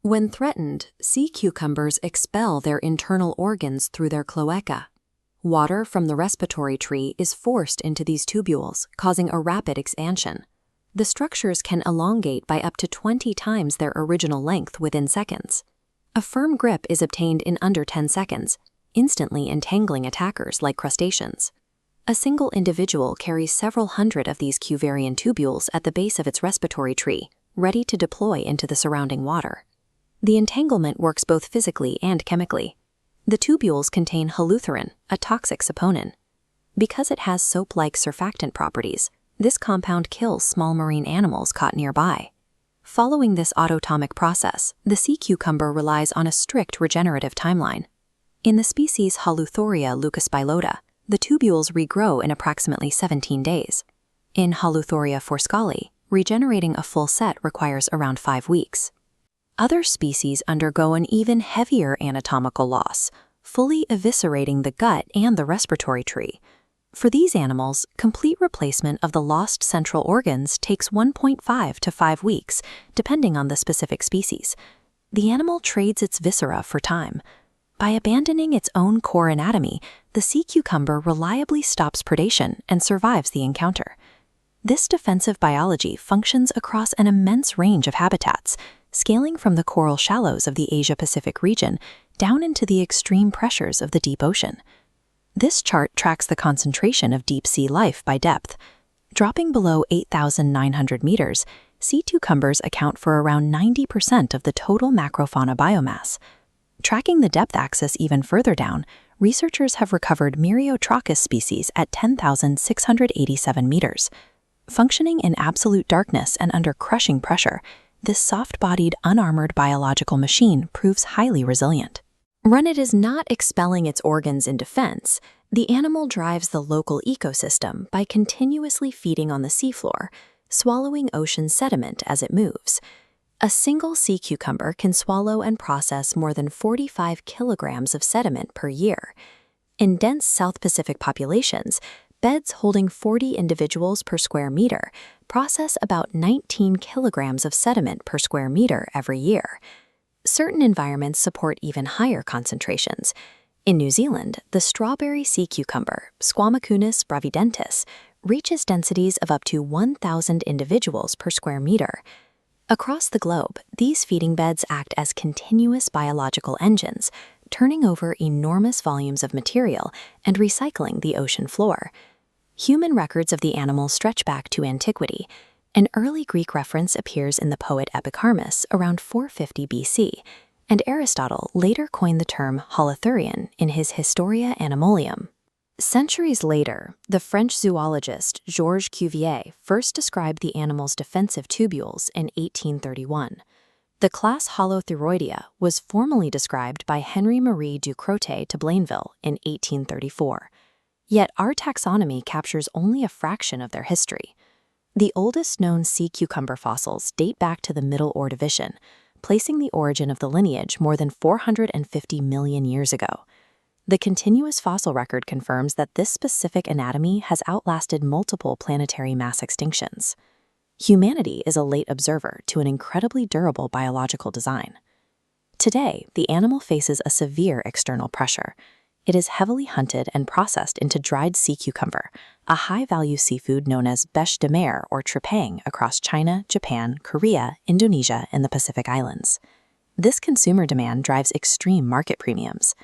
When threatened, sea cucumbers expel their internal organs through their cloaca. Water from the respiratory tree is forced into these tubules, causing a rapid expansion. The structures can elongate by up to 20 times their original length within seconds. A firm grip is obtained in under 10 seconds, instantly entangling attackers like crustaceans. A single individual carries several hundred of these Cuvierian tubules at the base of its respiratory tree, ready to deploy into the surrounding water. The entanglement works both physically and chemically. The tubules contain Holothurin, a toxic saponin. Because it has soap-like surfactant properties, this compound kills small marine animals caught nearby. Following this autotomic process, the sea cucumber relies on a strict regenerative timeline. In the species Holothuria leucospilota, the tubules regrow in approximately 17 days. In Holothuria forskali, regenerating a full set requires around 5 weeks. Other species undergo an even heavier anatomical loss, fully eviscerating the gut and the respiratory tree. For these animals, complete replacement of the lost central organs takes 1.5 to 5 weeks, depending on the specific species. The animal trades its viscera for time. By abandoning its own core anatomy, the sea cucumber reliably stops predation and survives the encounter. This defensive biology functions across an immense range of habitats, scaling from the coral shallows of the Asia-Pacific region down into the extreme pressures of the deep ocean. This chart tracks the concentration of deep-sea life by depth. Dropping below 8,900 meters, sea cucumbers account for around 90% of the total macrofauna biomass. Tracking the depth axis even further down, researchers have recovered Myriotrachus species at 10,687 meters. Functioning in absolute darkness and under crushing pressure, this soft-bodied, unarmored biological machine proves highly resilient. When it is not expelling its organs in defense, the animal drives the local ecosystem by continuously feeding on the seafloor, swallowing ocean sediment as it moves. A single sea cucumber can swallow and process more than 45 kilograms of sediment per year. In dense South Pacific populations, beds holding 40 individuals per square meter process about 19 kilograms of sediment per square meter every year. Certain environments support even higher concentrations. In New Zealand, the strawberry sea cucumber, Squamacunus bravidentis, reaches densities of up to 1,000 individuals per square meter. Across the globe, these feeding beds act as continuous biological engines, turning over enormous volumes of material and recycling the ocean floor. Human records of the animal stretch back to antiquity. An early Greek reference appears in the poet Epicharmus around 450 BC, and Aristotle later coined the term Holothurian in his Historia Animalium. Centuries later, the French zoologist Georges Cuvier first described the animal's defensive tubules in 1831. The class Holothuroidea was formally described by Henri-Marie Ducrotay to Blainville in 1834. Yet our taxonomy captures only a fraction of their history. The oldest known sea cucumber fossils date back to the Middle Ordovician, placing the origin of the lineage more than 450 million years ago. The continuous fossil record confirms that this specific anatomy has outlasted multiple planetary mass extinctions. Humanity is a late observer to an incredibly durable biological design. Today, the animal faces a severe external pressure. It is heavily hunted and processed into dried sea cucumber, a high-value seafood known as bêche de mer or trepang across China, Japan, Korea, Indonesia, and the Pacific Islands. This consumer demand drives extreme market premiums.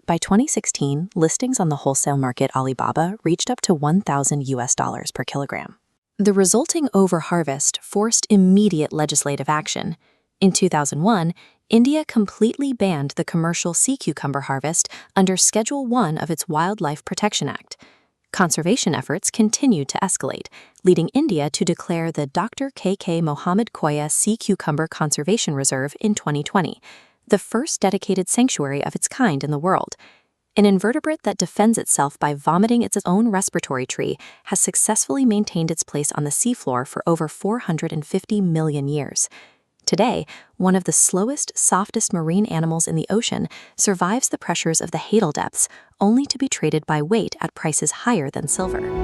By 2016, listings on the wholesale market Alibaba reached up to $1,000 per kilogram. The resulting overharvest forced immediate legislative action. In 2001, India completely banned the commercial sea cucumber harvest under Schedule 1 of its Wildlife Protection Act. Conservation efforts continued to escalate, leading India to declare the Dr. K.K. Mohammed Koya Sea Cucumber Conservation Reserve in 2020, the first dedicated sanctuary of its kind in the world. An invertebrate that defends itself by vomiting its own respiratory tree has successfully maintained its place on the seafloor for over 450 million years. Today, one of the slowest, softest marine animals in the ocean survives the pressures of the Hadal depths, only to be traded by weight at prices higher than silver.